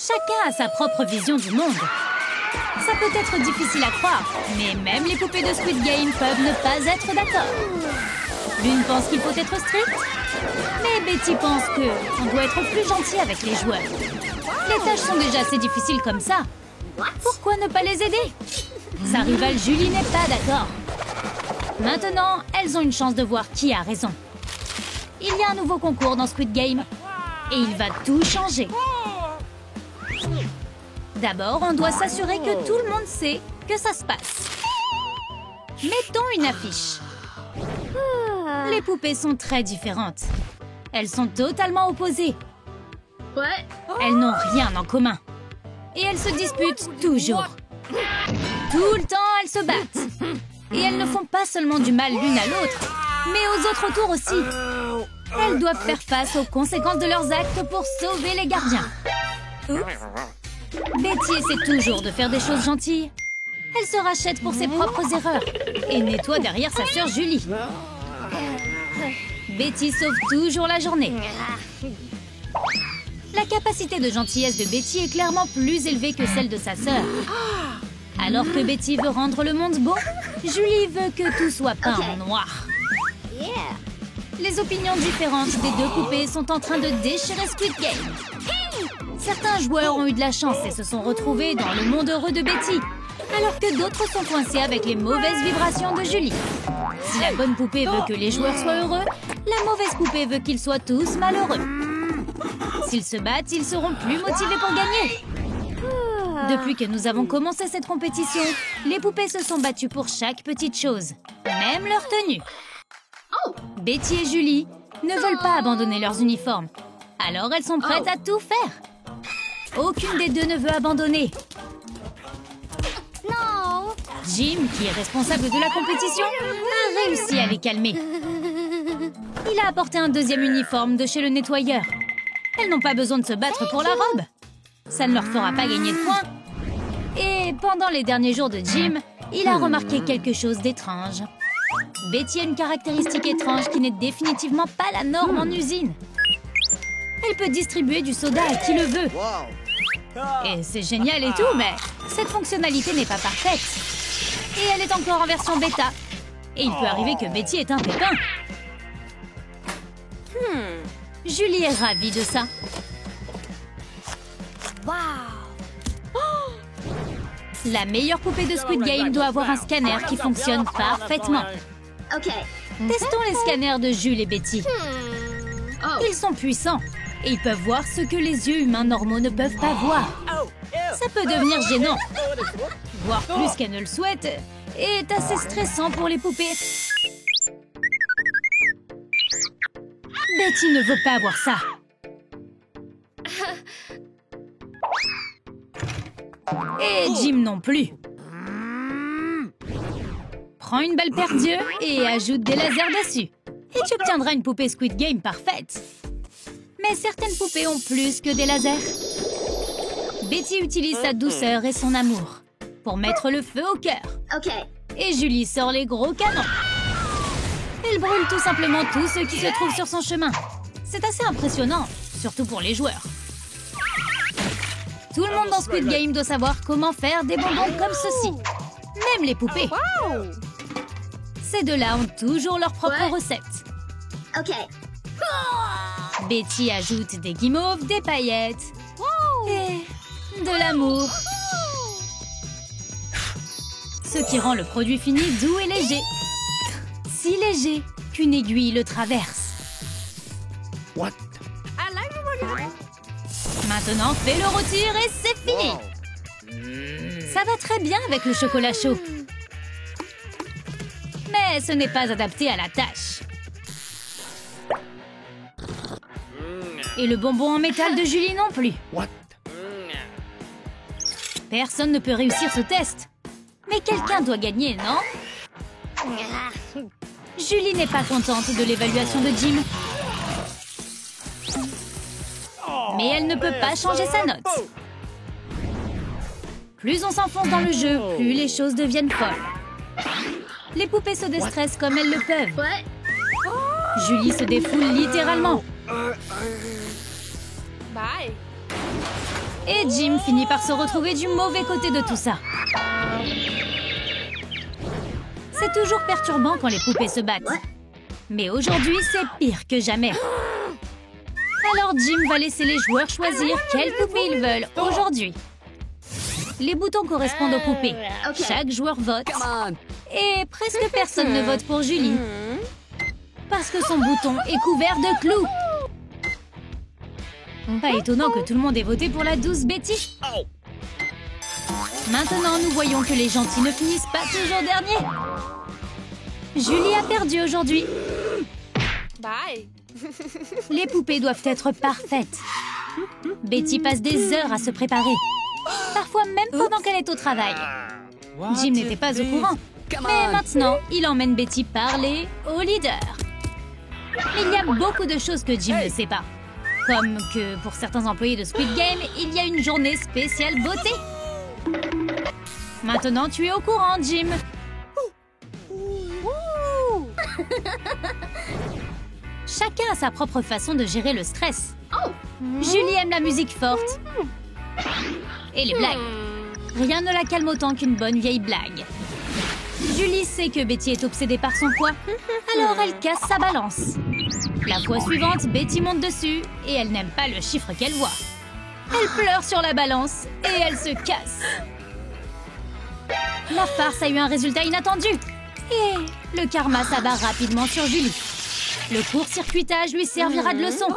Chacun a sa propre vision du monde. Ça peut être difficile à croire, mais même les poupées de Squid Game peuvent ne pas être d'accord. L'une pense qu'il faut être strict, mais Betty pense qu'on doit être plus gentil avec les joueurs. Les tâches sont déjà assez difficiles comme ça. Pourquoi ne pas les aider? Sa rivale Julie n'est pas d'accord. Maintenant, elles ont une chance de voir qui a raison. Il y a un nouveau concours dans Squid Game et il va tout changer. D'abord, on doit s'assurer que tout le monde sait que ça se passe. Mettons une affiche. Les poupées sont très différentes. Elles sont totalement opposées. Elles n'ont rien en commun. Et elles se disputent toujours. Tout le temps, elles se battent. Et elles ne font pas seulement du mal l'une à l'autre, mais aux autres autour aussi. Elles doivent faire face aux conséquences de leurs actes pour sauver les gardiens. Betty essaie toujours de faire des choses gentilles. Elle se rachète pour ses propres erreurs et nettoie derrière sa sœur Julie. Betty sauve toujours la journée. La capacité de gentillesse de Betty est clairement plus élevée que celle de sa sœur. Alors que Betty veut rendre le monde beau, Julie veut que tout soit peint en noir. Les opinions différentes des deux poupées sont en train de déchirer Squid Game. Certains joueurs ont eu de la chance et se sont retrouvés dans le monde heureux de Betty, alors que d'autres sont coincés avec les mauvaises vibrations de Julie. Si la bonne poupée veut que les joueurs soient heureux, la mauvaise poupée veut qu'ils soient tous malheureux. S'ils se battent, ils seront plus motivés pour gagner. Depuis que nous avons commencé cette compétition, les poupées se sont battues pour chaque petite chose, même leur tenue. Betty et Julie ne veulent pas abandonner leurs uniformes, alors elles sont prêtes à tout faire. Aucune des deux ne veut abandonner. Jim, qui est responsable de la compétition, a réussi à les calmer. Il a apporté un deuxième uniforme de chez le nettoyeur. Elles n'ont pas besoin de se battre pour la robe. Ça ne leur fera pas gagner de points. Et pendant les derniers jours de Jim, il a remarqué quelque chose d'étrange. Betty a une caractéristique étrange qui n'est définitivement pas la norme en usine. Elle peut distribuer du soda à qui le veut. Et c'est génial et tout, mais cette fonctionnalité n'est pas parfaite. Et elle est encore en version bêta. Et il peut arriver que Betty ait un pépin. Julie est ravie de ça. La meilleure poupée de Squid Game doit avoir un scanner qui fonctionne parfaitement. Testons les scanners de Jules et Betty. Ils sont puissants et ils peuvent voir ce que les yeux humains normaux ne peuvent pas voir. Ça peut devenir gênant. Voir plus qu'elles ne le souhaitent est assez stressant pour les poupées. Betty ne veut pas voir ça. Et Jim non plus. Prends une balle perdue et ajoute des lasers dessus. Et tu obtiendras une poupée Squid Game parfaite. Mais certaines poupées ont plus que des lasers. Betty utilise sa douceur et son amour pour mettre le feu au cœur. Et Julie sort les gros canons. Elle brûle tout simplement tous ceux qui se trouvent sur son chemin. C'est assez impressionnant, surtout pour les joueurs. Tout le monde dans Squid Game doit savoir comment faire des bonbons comme ceci. Même les poupées. Ces deux-là ont toujours leur propre recette. Betty ajoute des guimauves, des paillettes et de l'amour. Ce qui rend le produit fini doux et léger. Si léger qu'une aiguille le traverse. Maintenant, fais le rôtir et c'est fini. Ça va très bien avec le chocolat chaud. Mais ce n'est pas adapté à la tâche. Et le bonbon en métal de Julie non plus. Personne ne peut réussir ce test. Mais quelqu'un doit gagner, non? Julie n'est pas contente de l'évaluation de Jim. Mais elle ne peut pas changer sa note. Plus on s'enfonce dans le jeu, plus les choses deviennent folles. Les poupées se déstressent comme elles le peuvent. Julie se défoule littéralement. Et Jim finit par se retrouver du mauvais côté de tout ça. C'est toujours perturbant quand les poupées se battent. Mais aujourd'hui, c'est pire que jamais. Alors Jim va laisser les joueurs choisir quelle poupée ils veulent aujourd'hui. Les boutons correspondent aux poupées. Chaque joueur vote. Et presque personne ne vote pour Julie. Parce que son bouton est couvert de clous. Pas étonnant que tout le monde ait voté pour la douce Betty. Maintenant, nous voyons que les gentils ne finissent pas toujours derniers. Julie a perdu aujourd'hui. Bye. Les poupées doivent être parfaites. Betty passe des heures à se préparer. Parfois même pendant qu'elle est au travail. Jim n'était pas au courant. Mais maintenant, il emmène Betty parler au leader. Mais il y a beaucoup de choses que Jim ne sait pas. Comme que pour certains employés de Squid Game, il y a une journée spéciale beauté. Maintenant, tu es au courant, Jim. Chacun a sa propre façon de gérer le stress. Julie aime la musique forte. Et les blagues. Rien ne la calme autant qu'une bonne vieille blague. Julie sait que Betty est obsédée par son poids, alors elle casse sa balance. La fois suivante, Betty monte dessus et elle n'aime pas le chiffre qu'elle voit. Elle pleure sur la balance et elle se casse. La farce a eu un résultat inattendu. Et le karma s'abat rapidement sur Julie. Le court-circuitage lui servira de leçon.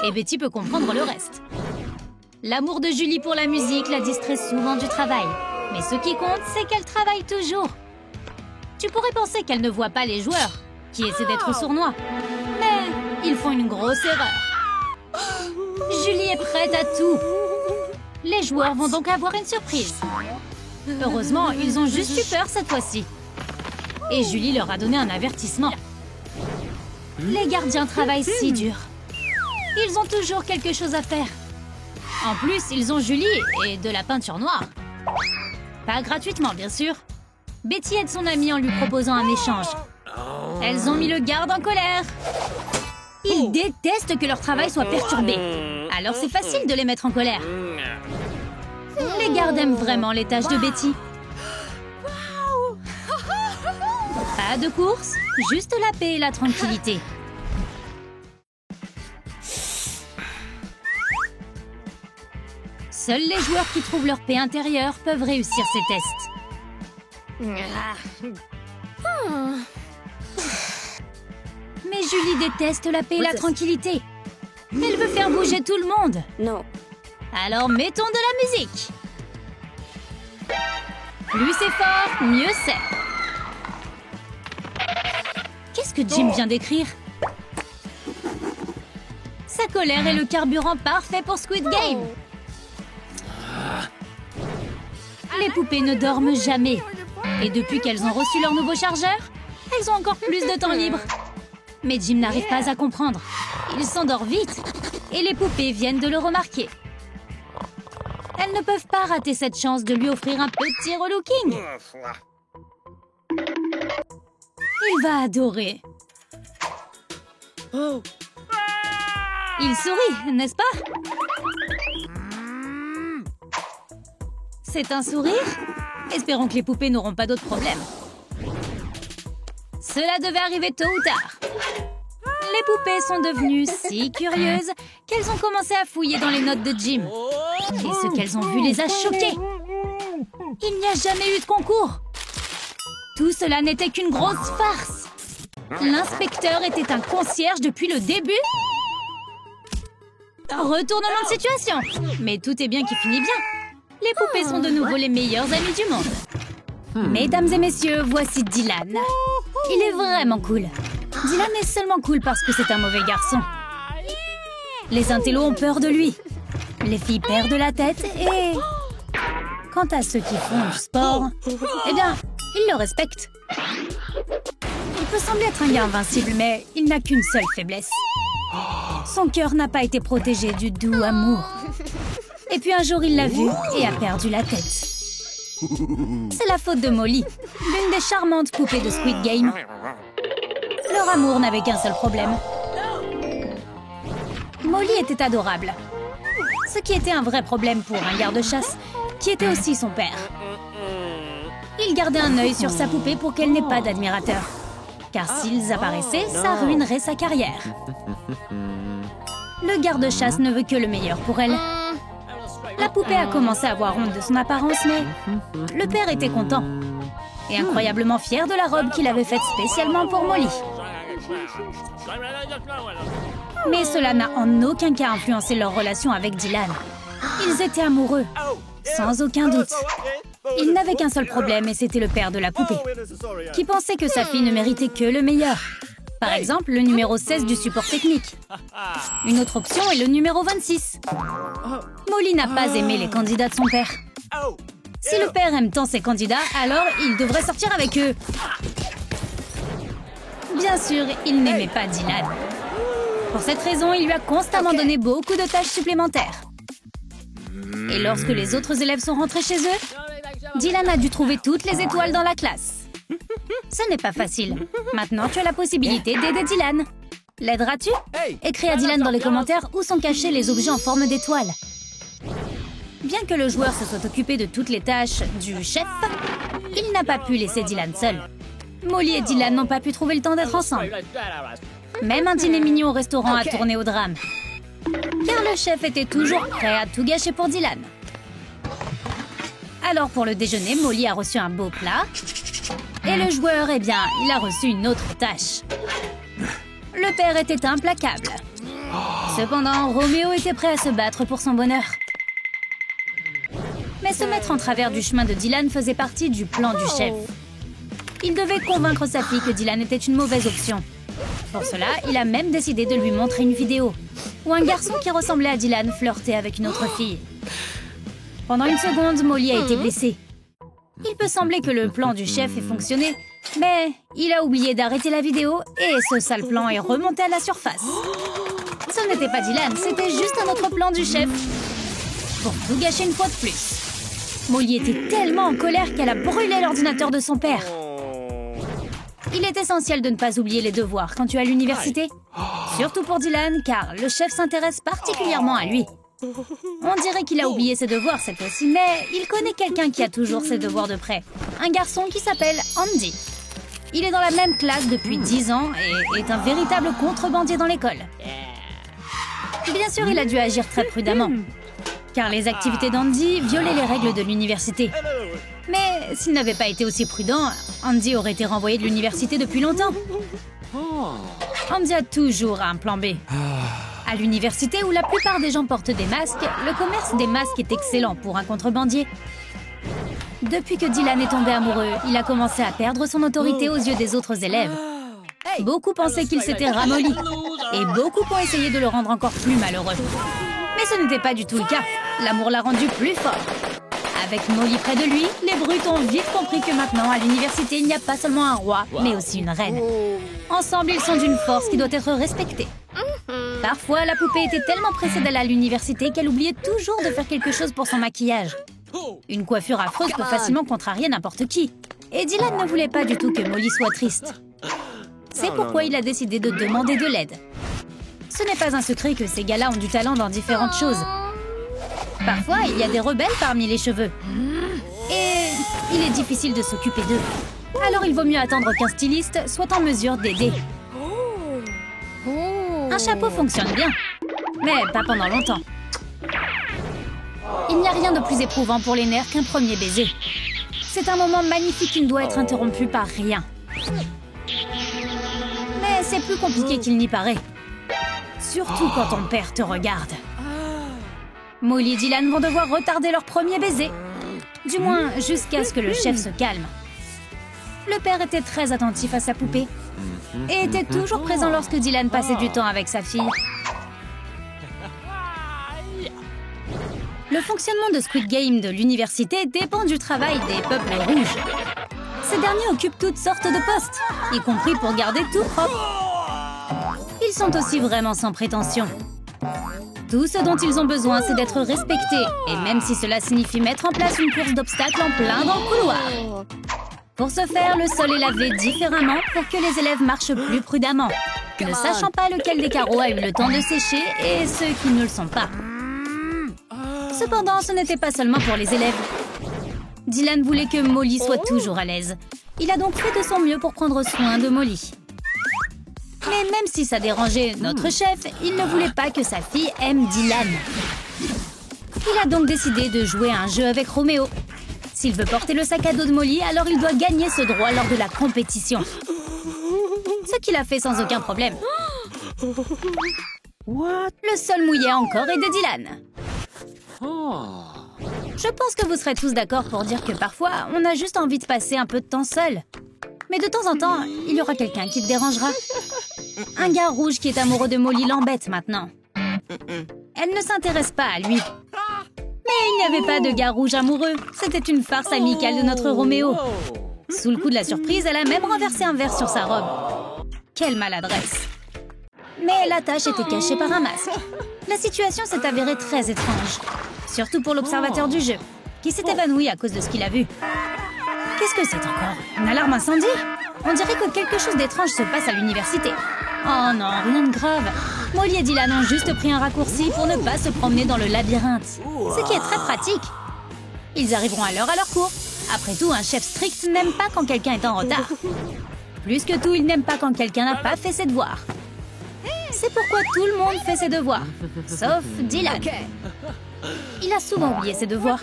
Et Betty peut comprendre le reste. L'amour de Julie pour la musique la distrait souvent du travail. Mais ce qui compte, c'est qu'elle travaille toujours. Tu pourrais penser qu'elle ne voit pas les joueurs, qui essaient d'être sournois. Mais ils font une grosse erreur. Julie est prête à tout. Les joueurs vont donc avoir une surprise. Heureusement, ils ont juste eu peur cette fois-ci. Et Julie leur a donné un avertissement. Les gardiens travaillent si dur. Ils ont toujours quelque chose à faire. En plus, ils ont Julie et de la peinture noire. Pas gratuitement, bien sûr. Betty aide son amie en lui proposant un échange. Elles ont mis le garde en colère. Ils détestent que leur travail soit perturbé. Alors c'est facile de les mettre en colère. Les gardes aiment vraiment les tâches de Betty. Pas de course, juste la paix et la tranquillité. Seuls les joueurs qui trouvent leur paix intérieure peuvent réussir ces tests. Mais Julie déteste la paix et la tranquillité. Elle veut faire bouger tout le monde. Non. Alors mettons de la musique. Plus c'est fort, mieux c'est. Qu'est-ce que Jim vient d'écrire? Sa colère est le carburant parfait pour Squid Game. Les poupées ne dorment jamais. Et depuis qu'elles ont reçu leur nouveau chargeur, elles ont encore plus de temps libre. Mais Jim n'arrive pas à comprendre. Il s'endort vite. Et les poupées viennent de le remarquer. Elles ne peuvent pas rater cette chance de lui offrir un petit relooking. Il va adorer. Il sourit, n'est-ce pas? C'est un sourire? Espérons que les poupées n'auront pas d'autres problèmes. Cela devait arriver tôt ou tard. Les poupées sont devenues si curieuses qu'elles ont commencé à fouiller dans les notes de Jim. Et ce qu'elles ont vu les a choquées. Il n'y a jamais eu de concours. Tout cela n'était qu'une grosse farce. L'inspecteur était un concierge depuis le début. Retournement de situation. Mais tout est bien qui finit bien. Les poupées sont de nouveau les meilleures amies du monde. Mesdames et messieurs, voici Dylan. Il est vraiment cool. Dylan est seulement cool parce que c'est un mauvais garçon. Les intellos ont peur de lui. Les filles perdent la tête et... Quant à ceux qui font du sport, eh bien, ils le respectent. Il peut sembler être un gars invincible, mais il n'a qu'une seule faiblesse. Son cœur n'a pas été protégé du doux amour. Et puis un jour, il l'a vu et a perdu la tête. C'est la faute de Molly, l'une des charmantes poupées de Squid Game. Leur amour n'avait qu'un seul problème. Molly était adorable. Ce qui était un vrai problème pour un garde-chasse, qui était aussi son père. Il gardait un œil sur sa poupée pour qu'elle n'ait pas d'admirateurs. Car s'ils apparaissaient, ça ruinerait sa carrière. Le garde-chasse ne veut que le meilleur pour elle. La poupée a commencé à avoir honte de son apparence, mais le père était content. Et incroyablement fier de la robe qu'il avait faite spécialement pour Molly. Mais cela n'a en aucun cas influencé leur relation avec Dylan. Ils étaient amoureux, sans aucun doute. Il n'avait qu'un seul problème et c'était le père de la poupée, qui pensait que sa fille ne méritait que le meilleur. Par exemple, le numéro 16 du support technique. Une autre option est le numéro 26. Molly n'a pas aimé les candidats de son père. Si le père aime tant ses candidats, alors il devrait sortir avec eux. Bien sûr, il n'aimait pas Dylan. Pour cette raison, il lui a constamment donné beaucoup de tâches supplémentaires. Et lorsque les autres élèves sont rentrés chez eux, Dylan a dû trouver toutes les étoiles dans la classe. Ce n'est pas facile. Maintenant, tu as la possibilité d'aider Dylan. L'aideras-tu? Écris à Dylan dans les commentaires où sont cachés les objets en forme d'étoiles. Bien que le joueur se soit occupé de toutes les tâches du chef, il n'a pas pu laisser Dylan seul. Molly et Dylan n'ont pas pu trouver le temps d'être ensemble. Même un dîner mignon au restaurant a tourné au drame. Car le chef était toujours prêt à tout gâcher pour Dylan. Alors pour le déjeuner, Molly a reçu un beau plat. Et le joueur, eh bien, il a reçu une autre tâche. Le père était implacable. Cependant, Roméo était prêt à se battre pour son bonheur. Mais se mettre en travers du chemin de Dylan faisait partie du plan du chef. Il devait convaincre sa fille que Dylan était une mauvaise option. Pour cela, il a même décidé de lui montrer une vidéo où un garçon qui ressemblait à Dylan flirtait avec une autre fille. Pendant une seconde, Molly a été blessée. Il peut sembler que le plan du chef ait fonctionné, mais il a oublié d'arrêter la vidéo et ce sale plan est remonté à la surface. Ce n'était pas Dylan, c'était juste un autre plan du chef. Pour tout gâcher une fois de plus. Molly était tellement en colère qu'elle a brûlé l'ordinateur de son père. Il est essentiel de ne pas oublier les devoirs quand tu es à l'université. Surtout pour Dylan, car le chef s'intéresse particulièrement à lui. On dirait qu'il a oublié ses devoirs cette fois-ci, mais il connaît quelqu'un qui a toujours ses devoirs de près. Un garçon qui s'appelle Andy. Il est dans la même classe depuis 10 ans et est un véritable contrebandier dans l'école. Bien sûr, il a dû agir très prudemment, car les activités d'Andy violaient les règles de l'université. Mais s'il n'avait pas été aussi prudent, Andy aurait été renvoyé de l'université depuis longtemps. Andy a toujours un plan B. À l'université où la plupart des gens portent des masques, le commerce des masques est excellent pour un contrebandier. Depuis que Dylan est tombé amoureux, il a commencé à perdre son autorité aux yeux des autres élèves. Beaucoup pensaient qu'il s'était ramolli, et beaucoup ont essayé de le rendre encore plus malheureux. Mais ce n'était pas du tout le cas. L'amour l'a rendu plus fort. Avec Molly près de lui, les brutes ont vite compris que maintenant, à l'université, il n'y a pas seulement un roi, mais aussi une reine. Ensemble, ils sont d'une force qui doit être respectée. Parfois, la poupée était tellement pressée d'aller à l'université qu'elle oubliait toujours de faire quelque chose pour son maquillage. Une coiffure affreuse peut facilement contrarier n'importe qui. Et Dylan ne voulait pas du tout que Molly soit triste. C'est pourquoi il a décidé de demander de l'aide. Ce n'est pas un secret que ces gars-là ont du talent dans différentes choses. Parfois, il y a des rebelles parmi les cheveux. Et il est difficile de s'occuper d'eux. Alors il vaut mieux attendre qu'un styliste soit en mesure d'aider. Un chapeau fonctionne bien, mais pas pendant longtemps. Il n'y a rien de plus éprouvant pour les nerfs qu'un premier baiser. C'est un moment magnifique qui ne doit être interrompu par rien. Mais c'est plus compliqué qu'il n'y paraît. Surtout quand ton père te regarde. Molly et Dylan vont devoir retarder leur premier baiser. Du moins, jusqu'à ce que le chef se calme. Le père était très attentif à sa poupée et était toujours présent lorsque Dylan passait du temps avec sa fille. Le fonctionnement de Squid Game de l'université dépend du travail des peuples rouges. Ces derniers occupent toutes sortes de postes, y compris pour garder tout propre. Ils sont aussi vraiment sans prétention. Tout ce dont ils ont besoin, c'est d'être respectés, et même si cela signifie mettre en place une course d'obstacles en plein dans le couloir. Pour ce faire, le sol est lavé différemment pour que les élèves marchent plus prudemment, ne sachant pas lequel des carreaux a eu le temps de sécher et ceux qui ne le sont pas. Cependant, ce n'était pas seulement pour les élèves. Dylan voulait que Molly soit toujours à l'aise. Il a donc fait de son mieux pour prendre soin de Molly. Mais même si ça dérangeait notre chef, il ne voulait pas que sa fille aime Dylan. Il a donc décidé de jouer à un jeu avec Roméo. S'il veut porter le sac à dos de Molly, alors il doit gagner ce droit lors de la compétition. Ce qu'il a fait sans aucun problème. Le seul mouillé encore est de Dylan. Je pense que vous serez tous d'accord pour dire que parfois, on a juste envie de passer un peu de temps seul. Mais de temps en temps, il y aura quelqu'un qui te dérangera. Un gars rouge qui est amoureux de Molly l'embête maintenant. Elle ne s'intéresse pas à lui. Mais il n'y avait pas de gars rouge amoureux. C'était une farce amicale de notre Roméo. Sous le coup de la surprise, elle a même renversé un verre sur sa robe. Quelle maladresse. Mais la tâche était cachée par un masque. La situation s'est avérée très étrange. Surtout pour l'observateur du jeu, qui s'est évanoui à cause de ce qu'il a vu. Qu'est-ce que c'est encore? Une alarme incendie? On dirait que quelque chose d'étrange se passe à l'université. Oh non, rien de grave. Molly et Dylan ont juste pris un raccourci pour ne pas se promener dans le labyrinthe. Ce qui est très pratique. Ils arriveront à l'heure à leur cours. Après tout, un chef strict n'aime pas quand quelqu'un est en retard. Plus que tout, il n'aime pas quand quelqu'un n'a pas fait ses devoirs. C'est pourquoi tout le monde fait ses devoirs. Sauf Dylan. Il a souvent oublié ses devoirs.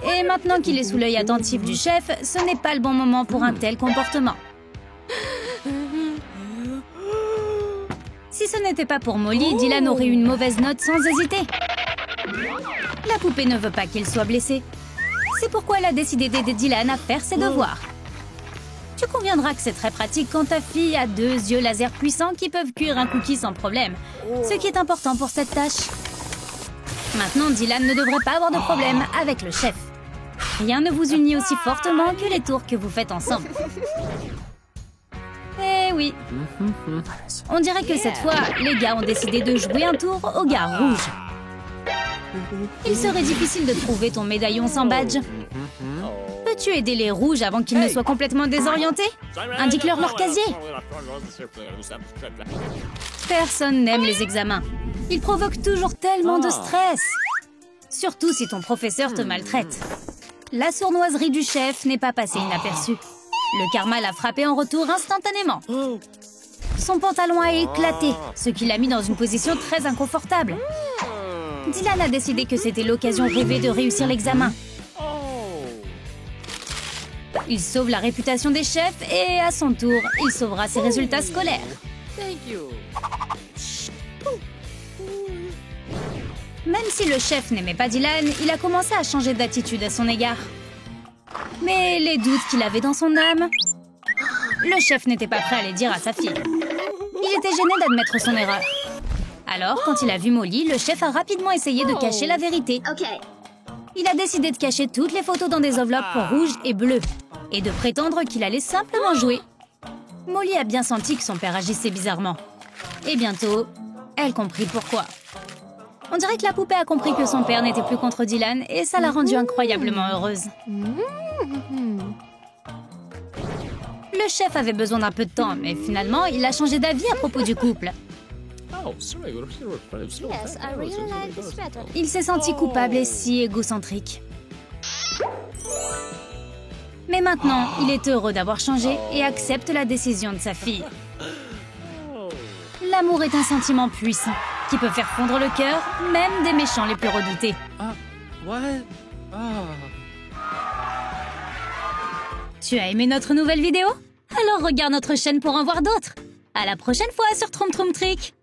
Et maintenant qu'il est sous l'œil attentif du chef, ce n'est pas le bon moment pour un tel comportement. Si ce n'était pas pour Molly, Dylan aurait eu une mauvaise note sans hésiter. La poupée ne veut pas qu'il soit blessé. C'est pourquoi elle a décidé d'aider Dylan à faire ses devoirs. Tu conviendras que c'est très pratique quand ta fille a 2 yeux laser puissants qui peuvent cuire un cookie sans problème. Ce qui est important pour cette tâche. Maintenant, Dylan ne devrait pas avoir de problème avec le chef. Rien ne vous unit aussi fortement que les tours que vous faites ensemble. Eh oui. On dirait que cette fois, les gars ont décidé de jouer un tour au gars rouge. Il serait difficile de trouver ton médaillon sans badge. Peux-tu aider les rouges avant qu'ils ne soient complètement désorientés? Indique-leur leur casier. Personne n'aime les examens. Ils provoquent toujours tellement de stress. Surtout si ton professeur te maltraite. La sournoiserie du chef n'est pas passée inaperçue. Le karma l'a frappé en retour instantanément. Son pantalon a éclaté, ce qui l'a mis dans une position très inconfortable. Dylan a décidé que c'était l'occasion rêvée de réussir l'examen. Il sauve la réputation des chefs et, à son tour, il sauvera ses résultats scolaires. Même si le chef n'aimait pas Dylan, il a commencé à changer d'attitude à son égard. Mais les doutes qu'il avait dans son âme... Le chef n'était pas prêt à les dire à sa fille. Il était gêné d'admettre son erreur. Alors, quand il a vu Molly, le chef a rapidement essayé de cacher la vérité. Il a décidé de cacher toutes les photos dans des enveloppes rouges et bleues et de prétendre qu'il allait simplement jouer. Molly a bien senti que son père agissait bizarrement. Et bientôt, elle comprit pourquoi. On dirait que la poupée a compris que son père n'était plus contre Dylan et ça l'a rendue incroyablement heureuse. Le chef avait besoin d'un peu de temps, mais finalement, il a changé d'avis à propos du couple. Il s'est senti coupable et si égocentrique. Mais maintenant, il est heureux d'avoir changé et accepte la décision de sa fille. L'amour est un sentiment puissant qui peut faire fondre le cœur, même des méchants les plus redoutés. Tu as aimé notre nouvelle vidéo? Alors regarde notre chaîne pour en voir d'autres. À la prochaine fois sur Troum Troum Trick.